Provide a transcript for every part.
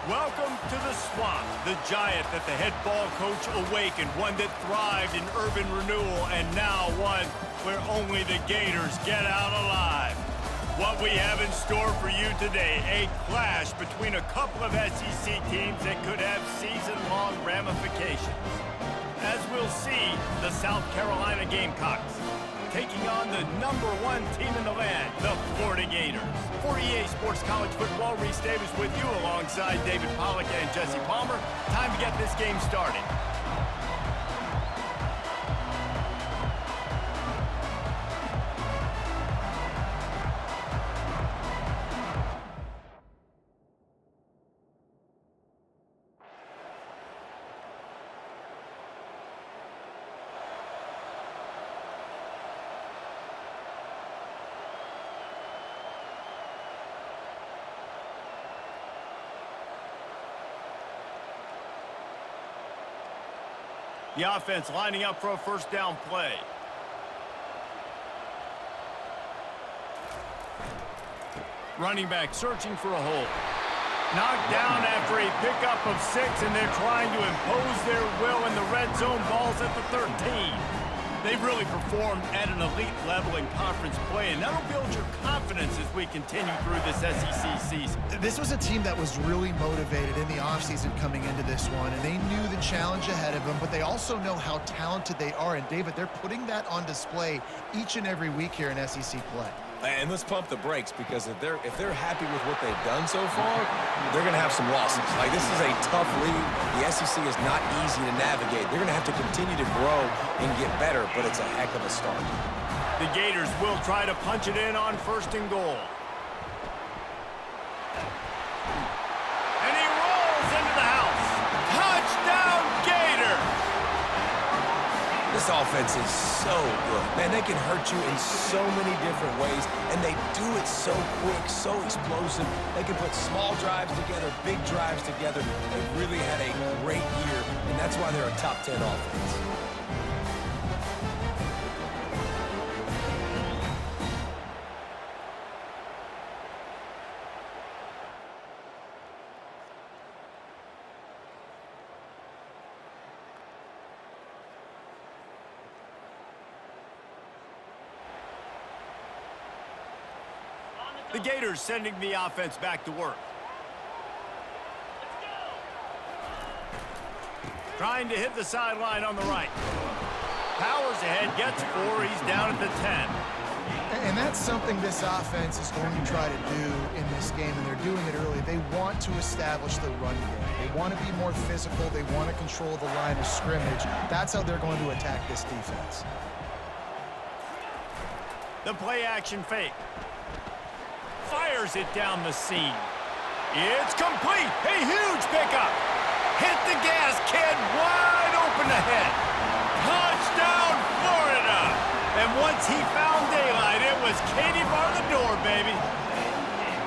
Welcome to the Swamp, the giant that the head ball coach awakened, one that thrived in urban renewal, and now one where only the Gators get out alive. What we have in store for you today, a clash between a couple of SEC teams that could have season-long ramifications. As we'll see, the South Carolina Gamecocks taking on the #1 team in the land, the Florida Gators. For EA Sports College Football, Reese Davis with you alongside David Pollack and Jesse Palmer. Time to get this game started. The offense lining up for a first down play. Running back searching for a hole. Knocked down after a pickup of 6, and they're trying to impose their will in the red zone. Ball's at the 13. They've really performed at an elite level in conference play, and that'll build your confidence as we continue through this SEC season. This was a team that was really motivated in the offseason coming into this one, and they knew the challenge ahead of them, but they also know how talented they are. And, David, they're putting that on display each and every week here in SEC play. And let's pump the brakes, because if they're happy with what they've done so far, they're going to have some losses. Like, this is a tough league. The SEC is not easy to navigate. They're going to have to continue to grow and get better, but it's a heck of a start. The Gators will try to punch it in on 1st and goal. And he rolls into the house. Touchdown, Gators! This offense is so good. Man, they can hurt you in so many different ways, and they do it so quick, so explosive. They can put small drives together, big drives together. They've really had a great year, and that's why they're a top 10 offense. The Gators sending the offense back to work. Trying to hit the sideline on the right. Powers ahead, gets 4, he's down at the 10. And that's something this offense is going to try to do in this game, and they're doing it early. They want to establish the run game. They want to be more physical. They want to control the line of scrimmage. That's how they're going to attack this defense. The play-action fake. Fires it down the seam. It's complete. A huge pickup. Hit the gas, kid. Wide open ahead. Touchdown, Florida. And once he found daylight, it was Katie bar the door, baby.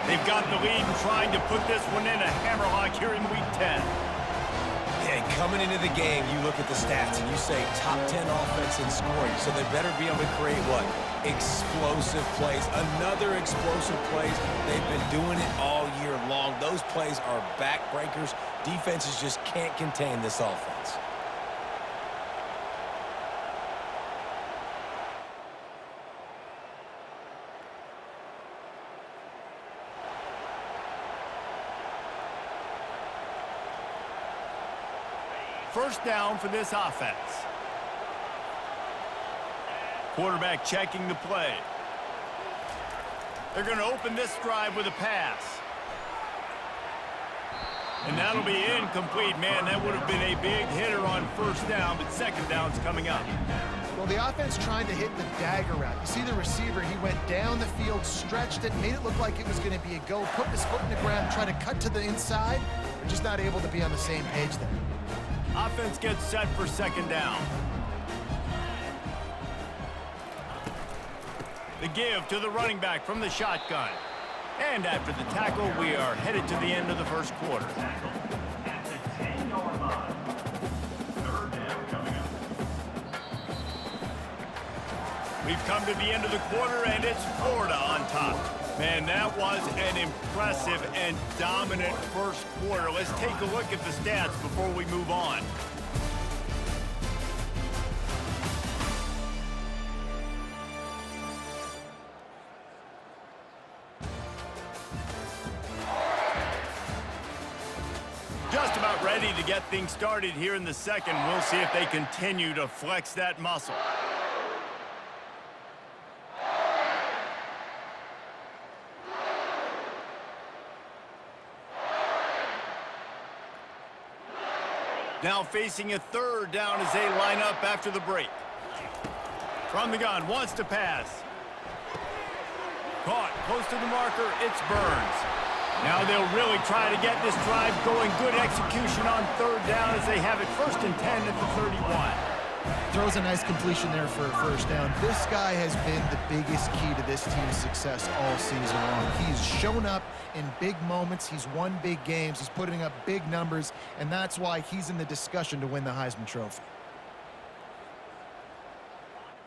They've got the lead and trying to put this one in a hammerlock here in Week 10. Yeah, coming into the game, you look at the stats and you say top 10 offense in scoring, so they better be able to create what? Explosive plays. Another explosive plays. They've been doing it all year long. Those plays are backbreakers. Defenses just can't contain this offense. First down for this offense. Quarterback checking the play. They're going to open this drive with a pass. And that'll be incomplete. Man, that would have been a big hitter on 1st down, but 2nd down's coming up. Well, the offense trying to hit the dagger route. You see the receiver, he went down the field, stretched it, made it look like it was going to be a go, put his foot in the ground, tried to cut to the inside. They're just not able to be on the same page there. Offense gets set for 2nd down. The give to the running back from the shotgun. And after the tackle, we are headed to the end of the 1st quarter. We've come to the end of the quarter, and it's Florida on top. Man, that was an impressive and dominant first quarter. Let's take a look at the stats before we move on. Just about ready to get things started here in the second. We'll see if they continue to flex that muscle. Now facing a third down as they line up after the break. From the gun, wants to pass. Caught, close to the marker, it's Burns. Now they'll really try to get this drive going. Good execution on third down as they have it 1st and 10 at the 31. Throws a nice completion there for a first down. This guy has been the biggest key to this team's success all season long. He's shown up in big moments. He's won big games. He's putting up big numbers, and that's why he's in the discussion to win the Heisman Trophy.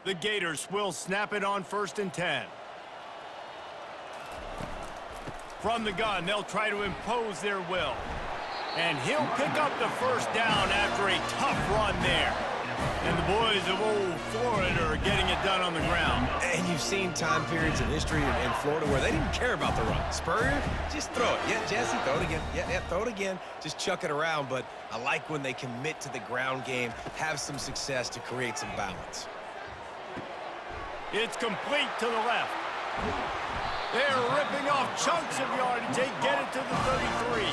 The Gators will snap it on 1st and 10. From the gun, they'll try to impose their will. And he'll pick up the first down after a tough run there. And the boys of old Florida are getting it done on the ground. And you've seen time periods in history in Florida where they didn't care about the run. Spurrier, just throw it. Yeah, Jesse, throw it again. Yeah, throw it again. Just chuck it around. But I like when they commit to the ground game, have some success to create some balance. It's complete to the left. They're ripping off chunks of yardage. They get it to the 33.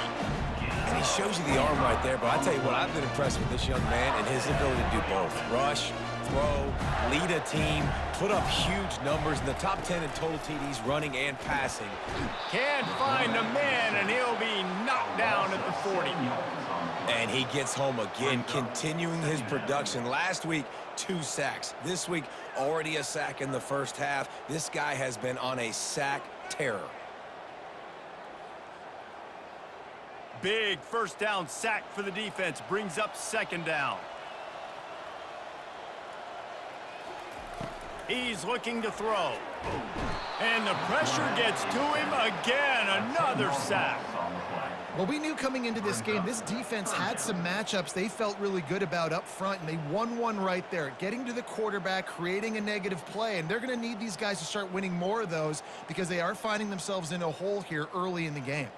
And he shows you the arm right there, but I tell you what, I've been impressed with this young man and his ability to do both. Rush, throw, lead a team, put up huge numbers in the top 10 in total TDs running and passing. Can't find a man, and he'll be knocked down at the 40. And he gets home again, continuing his production. Last week, 2 sacks. This week, already a sack in the first half. This guy has been on a sack terror. Big first down sack for the defense. Brings up 2nd down. He's looking to throw. And the pressure gets to him again. Another sack. Well, we knew coming into this game, this defense had some matchups they felt really good about up front, and they won one right there, getting to the quarterback, creating a negative play, and they're going to need these guys to start winning more of those because they are finding themselves in a hole here early in the game.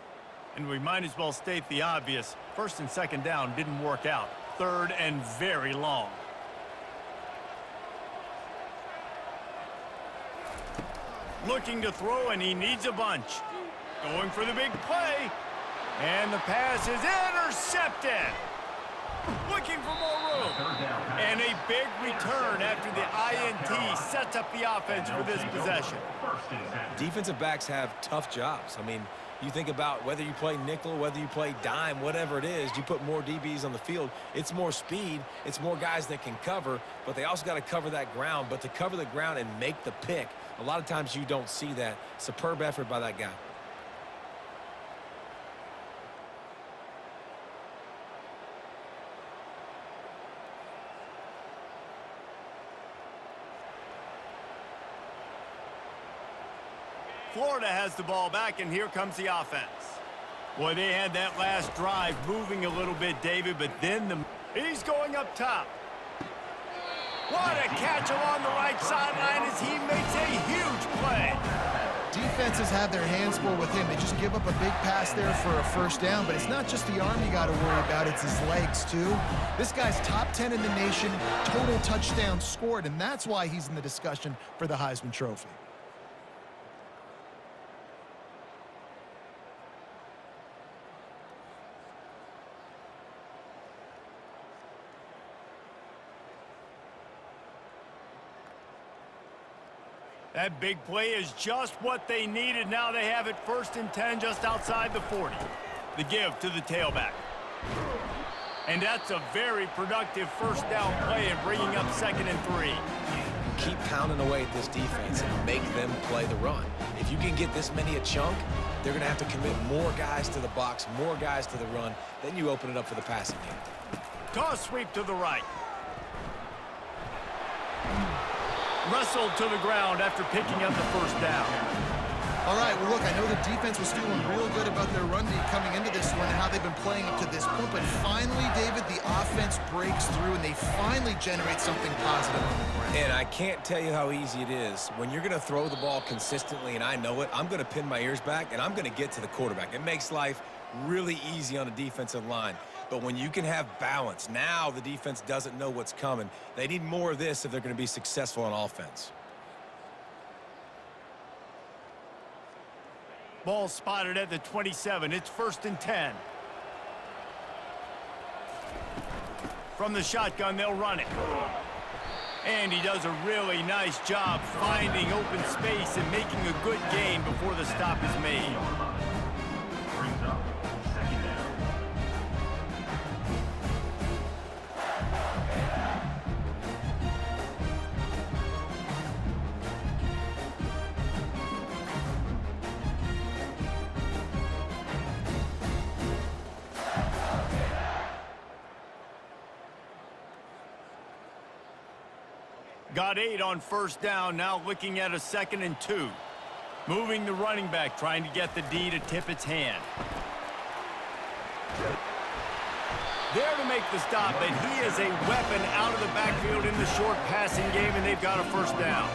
And we might as well state the obvious. 1st and 2nd down didn't work out. 3rd and very long. Looking to throw, and he needs a bunch. Going for the big play. And the pass is intercepted. Looking for more room. And a big return after the INT sets up the offense for this possession. Defensive backs have tough jobs. I mean, you think about whether you play nickel, whether you play dime, whatever it is, you put more DBs on the field. It's more speed. It's more guys that can cover, but they also got to cover that ground. But to cover the ground and make the pick, a lot of times you don't see that. Superb effort by that guy. Florida has the ball back, and here comes the offense. Boy, they had that last drive moving a little bit, David, but then he's going up top. What a catch along the right sideline as he makes a huge play. Defenses have their hands full with him. They just give up a big pass there for a first down, but it's not just the arm you got to worry about, it's his legs too. This guy's top 10 in the nation, total touchdowns scored, and that's why he's in the discussion for the Heisman Trophy. That big play is just what they needed. Now they have it 1st and 10 just outside the 40. The give to the tailback. And that's a very productive first down play and bringing up 2nd and 3. Keep pounding away at this defense and make them play the run. If you can get this many a chunk, they're going to have to commit more guys to the box, more guys to the run. Then you open it up for the passing game. Toss sweep to the right. Wrestled to the ground after picking up the first down. All right, Well, look, I know the defense was feeling real good about their run D coming into this one and how they've been playing up to this point, but finally, David, the offense breaks through and they finally generate something positive on the ground. And I can't tell you how easy it is. When you're going to throw the ball consistently, and I know it, I'm going to pin my ears back, and I'm going to get to the quarterback. It makes life really easy on a defensive line. But when you can have balance, now the defense doesn't know what's coming. They need more of this if they're going to be successful on offense. Ball spotted at the 27. It's 1st and 10. From the shotgun, they'll run it. And he does a really nice job finding open space and making a good gain before the stop is made. Got 8 on 1st down, now looking at a 2nd and 2. Moving the running back, trying to get the D to tip its hand. There to make the stop, but he is a weapon out of the backfield in the short passing game, and they've got a 1st down.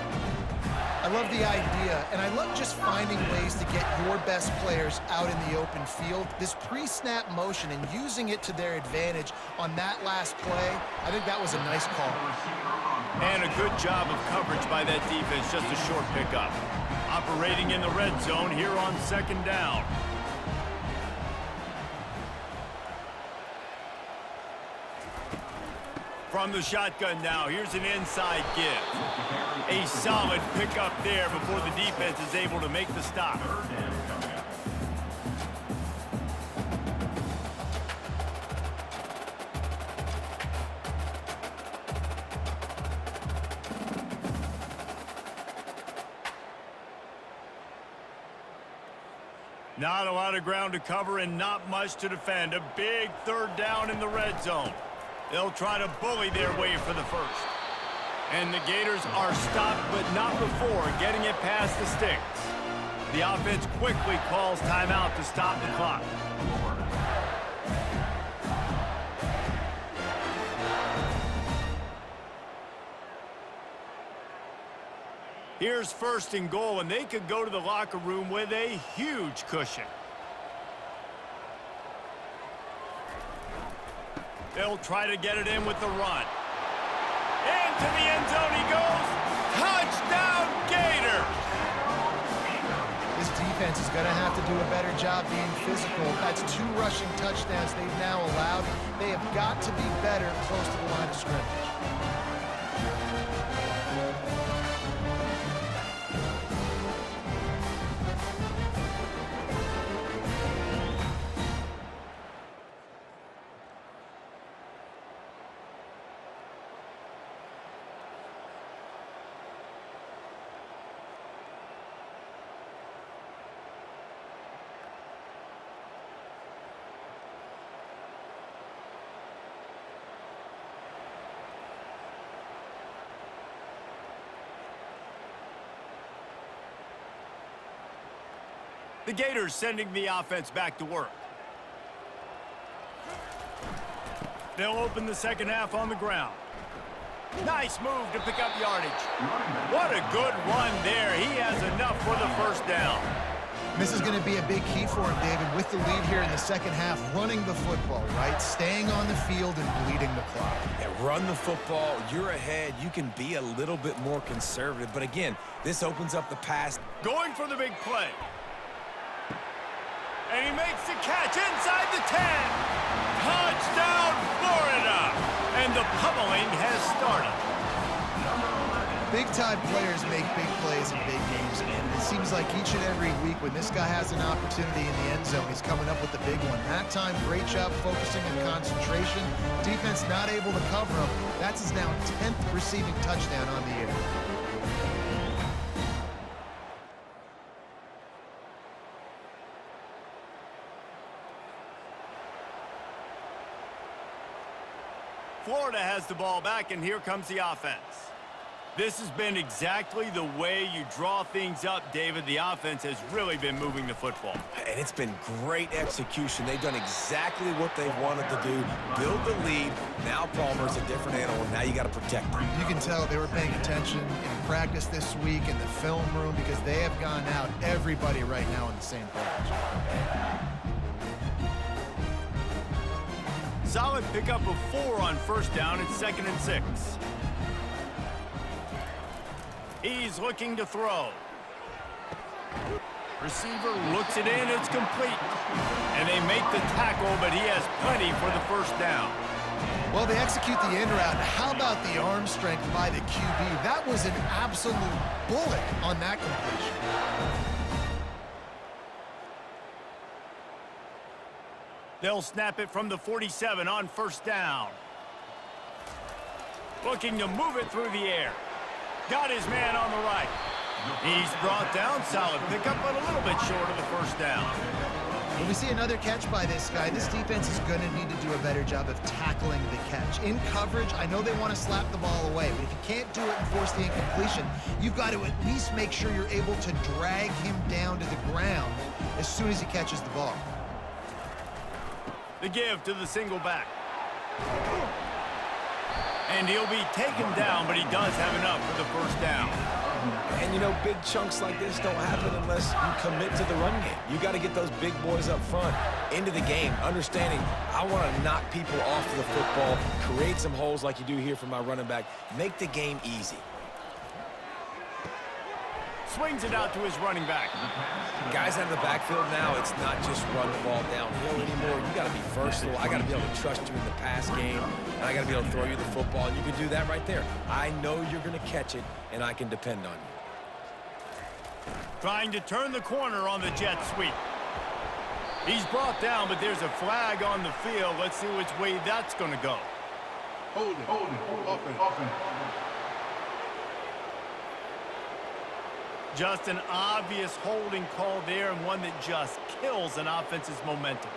I love the idea, and I love just finding ways to get your best players out in the open field. This pre-snap motion and using it to their advantage on that last play, I think that was a nice call. And a good job of coverage by that defense, just a short pickup. Operating in the red zone here on 2nd down. From the shotgun now, here's an inside give. A solid pickup there before the defense is able to make the stop. Not a lot of ground to cover and not much to defend. A big 3rd down in the red zone. They'll try to bully their way for the 1st. And the Gators are stopped, but not before getting it past the sticks. The offense quickly calls timeout to stop the clock. Here's 1st and goal, and they could go to the locker room with a huge cushion. They'll try to get it in with the run. Into the end zone he goes. Touchdown, Gators! This defense is going to have to do a better job being physical. That's 2 rushing touchdowns they've now allowed. They have got to be better close to the line of scrimmage. The Gators sending the offense back to work. They'll open the 2nd half on the ground. Nice move to pick up yardage. What a good run there. He has enough for the 1st down. This is going to be a big key for him, David, with the lead here in the 2nd half, running the football, right? Staying on the field and bleeding the clock. Yeah, run the football. You're ahead. You can be a little bit more conservative. But again, this opens up the pass. Going for the big play. And he makes the catch inside the 10. Touchdown, Florida! And the pummeling has started. Big-time players make big plays in big games, man. And it seems like each and every week when this guy has an opportunity in the end zone, he's coming up with the big one. That time, great job focusing on concentration. Defense not able to cover him. That's his now 10th receiving touchdown on the year. Florida has the ball back, and here comes the offense. This has been exactly the way you draw things up, David. The offense has really been moving the football. And it's been great execution. They've done exactly what they wanted to do, build the lead. Now Palmer's a different animal. Now you got to protect them. You can tell they were paying attention in practice this week in the film room because they have gone out, everybody right now on the same page. Solid pickup of 4 on first down. It's 2nd and 6. He's looking to throw. Receiver looks it in. It's complete. And they make the tackle, but he has plenty for the first down. Well, they execute the in route. How about the arm strength by the QB? That was an absolute bullet on that completion. They'll snap it from the 47 on first down. Looking to move it through the air. Got his man on the right. He's brought down. Solid pickup, but a little bit short of the first down. When we see another catch by this guy, this defense is going to need to do a better job of tackling the catch. In coverage, I know they want to slap the ball away, but if you can't do it and force the incompletion, you've got to at least make sure you're able to drag him down to the ground as soon as he catches the ball. The give to the single back. And he'll be taken down, but he does have enough for the first down. And, you know, big chunks like this don't happen unless you commit to the run game. You got to get those big boys up front into the game, understanding I want to knock people off of the football, create some holes like you do here for my running back, make the game easy. Swings it out to his running back. Guys out of the backfield now, it's not just run the ball downhill anymore. You got to be versatile. I got to be able to trust you in the pass game, and I got to be able to throw you the football, and you can do that right there. I know you're going to catch it, and I can depend on you. Trying to turn the corner on the jet sweep. He's brought down, but there's a flag on the field. Let's see which way that's going to go. Hold it, open. Just an obvious holding call there, and one that just kills an offense's momentum.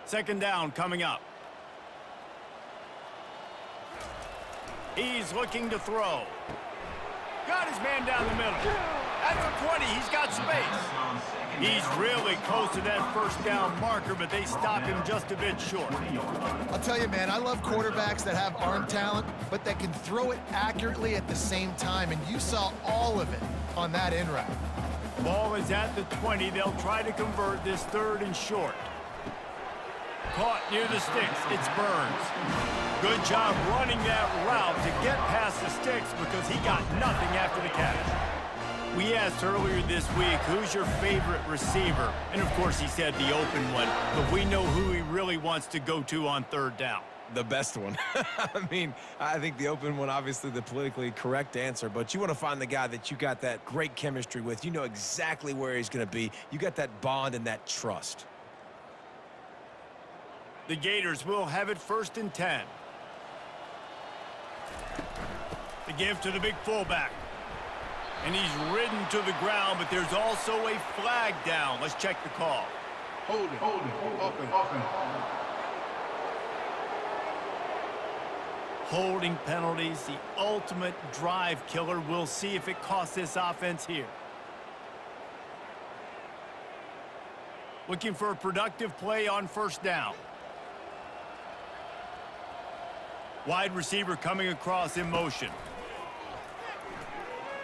Second down coming up. He's looking to throw. Got his man down the middle. At the 20, he's got space. He's really close to that first down marker, but they stop him just a bit short. I'll tell you, man, I love quarterbacks that have arm talent, but that can throw it accurately at the same time, and you saw all of it on that in route. Ball is at the 20. They'll try to convert this 3rd and short. Caught near the sticks. It's Burns. Good job running that route to get past the sticks because he got nothing after the catch. We asked earlier this week, who's your favorite receiver? And, of course, he said the open one, but we know who he really wants to go to on 3rd down. The best one. I mean, I think the open one, obviously the politically correct answer, but you want to find the guy that you got that great chemistry with. You know exactly where he's going to be. You got that bond and that trust. The Gators will have it 1st and 10. The give to the big fullback. And he's ridden to the ground, but there's also a flag down. Let's check the call. Hold it, open. Holding penalties, the ultimate drive killer. We'll see if it costs this offense here. Looking for a productive play on first down. Wide receiver coming across in motion.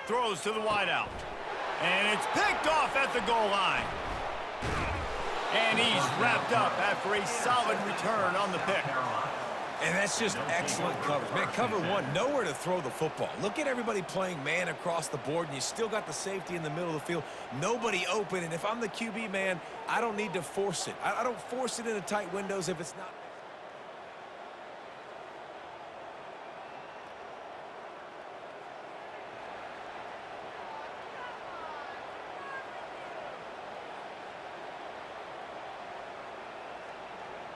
Throws to the wideout. And it's picked off at the goal line. And he's wrapped up after a solid return on the pick. And that's just excellent coverage. Man, cover one, nowhere to throw the football. Look at everybody playing man across the board, and you still got the safety in the middle of the field. Nobody open, and if I'm the QB, man, I don't need to force it. I don't force it into tight windows if it's not.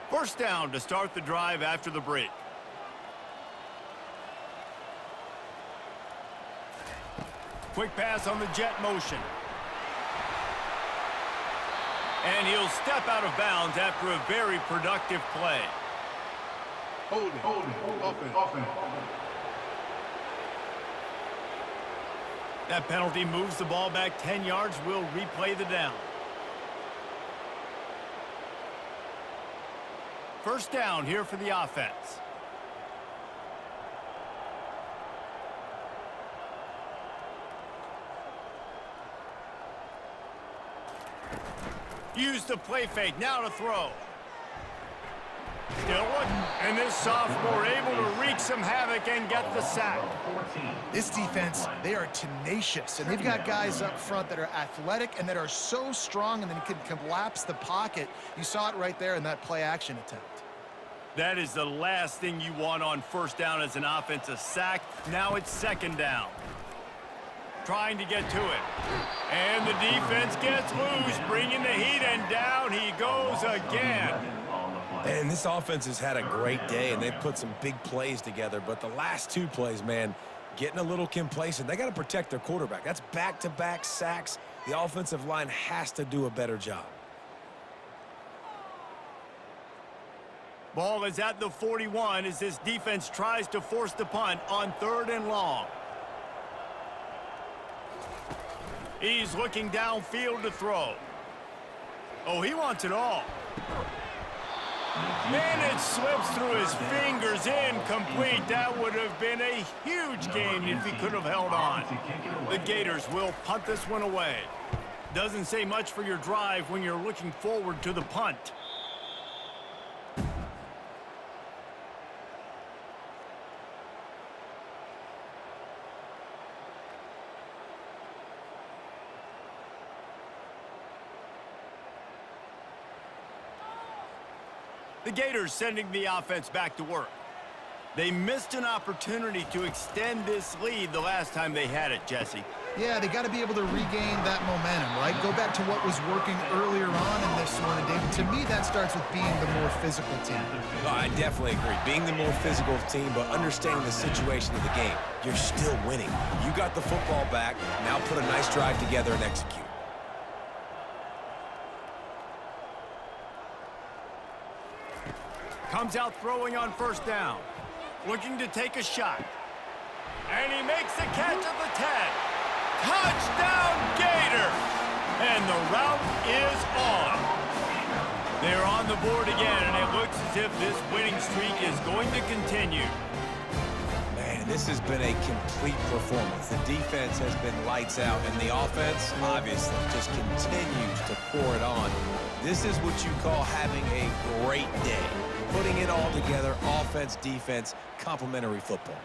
First down to start the drive after the break. Quick pass on the jet motion. And he'll step out of bounds after a very productive play. Offense. That penalty moves the ball back 10 yards. We'll replay the down. First down here for the offense. Use the play fake. Now to throw. Still looking. And this sophomore able to wreak some havoc and get the sack. This defense, they are tenacious, and they've got guys up front that are athletic and that are so strong and then can collapse the pocket. You saw it right there in that play action attempt. That is the last thing you want on first down as an offensive sack. Now it's second down. Trying to get to it. And the defense gets loose, bringing the heat, and down he goes again. And this offense has had a great day, and they've put some big plays together. But the last two plays, man, getting a little complacent. They got to protect their quarterback. That's back-to-back sacks. The offensive line has to do a better job. Ball is at the 41 as this defense tries to force the punt on 3rd and long. He's looking downfield to throw. Oh, he wants it all. And it slips through his fingers, incomplete. That would have been a huge gain if he could have held on. The Gators will punt this one away. Doesn't say much for your drive when you're looking forward to the punt. The Gators sending the offense back to work. They missed an opportunity to extend this lead the last time they had it, Jesse. Yeah, they got to be able to regain that momentum, right? Go back to what was working earlier on in this one. And David, to me, that starts with being the more physical team. Oh, I definitely agree. Being the more physical team, but understanding the situation of the game. You're still winning. You got the football back. Now put a nice drive together and execute. Comes out throwing on first down. Looking to take a shot. And he makes the catch at the 10. Touchdown, Gators! And the route is on. They're on the board again, and it looks as if this winning streak is going to continue. Man, this has been a complete performance. The defense has been lights out, and the offense, obviously, just continues to pour it on. This is what you call having a great day. Putting it all together, offense, defense, complementary football.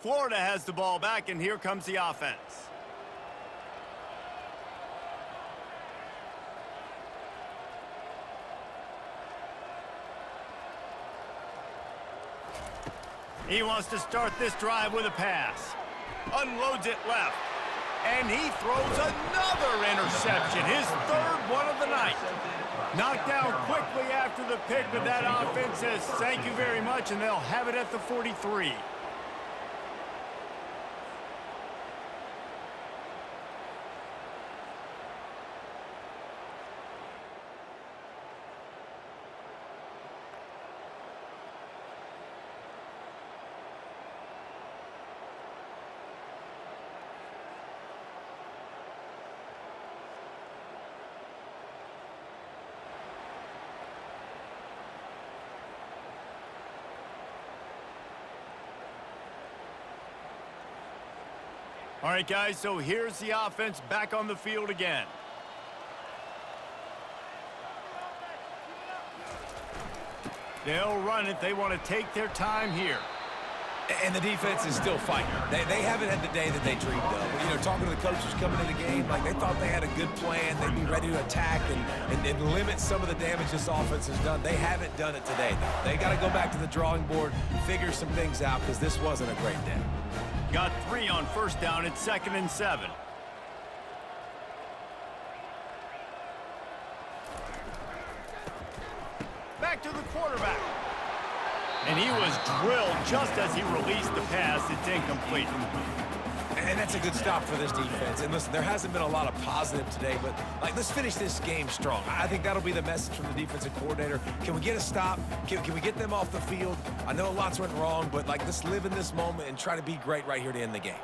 Florida has the ball back, and here comes the offense. He wants to start this drive with a pass. Unloads it left. And he throws another interception, his third one of the night. Knocked down quickly after the pick, but that offense says thank you very much, and they'll have it at the 43. All right, guys, so here's the offense back on the field again. They'll run it. They want to take their time here. And the defense is still fighting. They haven't had the day that they dreamed of. You know, talking to the coaches coming into the game, like they thought they had a good plan. They'd be ready to attack and limit some of the damage this offense has done. They haven't done it today, though. They got to go back to the drawing board, figure some things out, because this wasn't a great day. Got 3 on first down. It's 2nd and 7. Back to the quarterback. And he was drilled just as he released the pass. It's incomplete. And that's a good stop for this defense. And listen, there hasn't been a lot of positive today, but let's finish this game strong. I think that'll be the message from the defensive coordinator. Can we get a stop? Can we get them off the field? I know lots went wrong, but let's live in this moment and try to be great right here to end the game.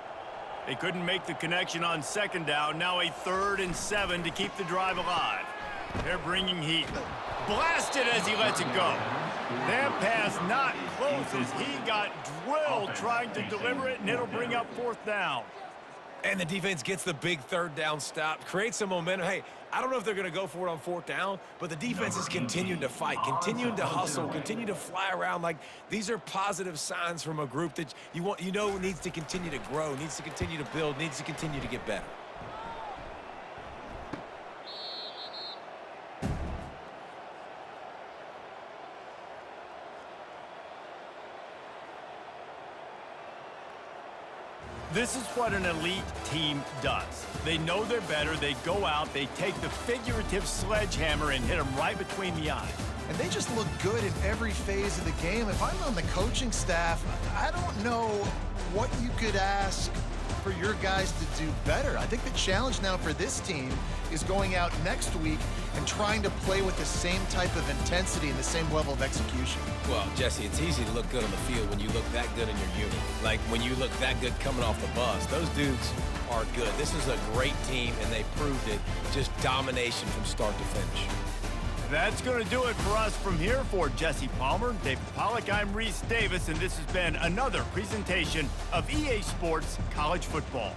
They couldn't make the connection on 2nd down. Now a 3rd and 7 to keep the drive alive. They're bringing heat. Blasted as he lets it go. That pass not close as he got drilled trying to deliver it, and it'll bring up 4th down. And the defense gets the big 3rd down stop, creates some momentum. Hey, I don't know if they're going to go for it on 4th down, but the defense is continuing to fight, continuing to hustle, continue to fly around. Like, these are positive signs from a group that you know needs to continue to grow, needs to continue to build, needs to continue to get better. This is what an elite team does. They know they're better. They go out, they take the figurative sledgehammer and hit them right between the eyes. And they just look good in every phase of the game. If I'm on the coaching staff, I don't know what you could ask for your guys to do better. I think the challenge now for this team is going out next week and trying to play with the same type of intensity and the same level of execution. Well, Jesse, it's easy to look good on the field when you look that good in your unit. Like when you look that good coming off the bus. Those dudes are good. This is a great team, and they proved it. Just domination from start to finish. That's going to do it for us from here. For Jesse Palmer, David Pollack, I'm Reese Davis, and this has been another presentation of EA Sports College Football.